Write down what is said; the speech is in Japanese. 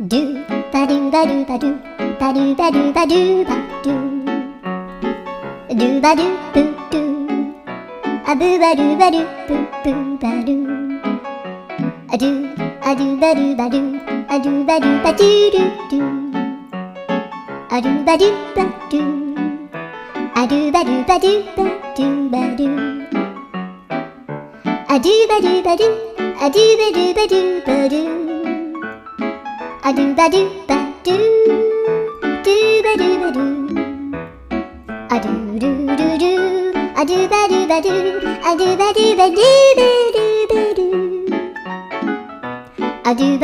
ドゥバドゥバドゥバドゥバドゥバドゥバドゥバドゥドゥバドゥブドゥアブバドゥバドゥブブバドゥアドゥアドゥバドゥバドゥアドゥバドゥバドゥドゥドゥアドゥバドゥバドゥアドゥバドゥバドゥバドゥバドゥアドゥバドゥバドゥアドゥバドゥバドゥバドゥアドゥバドゥバドゥドゥバドゥバドゥアドゥルルルアドゥバドゥバドゥアドゥバドゥバドゥバドゥバドゥアドゥ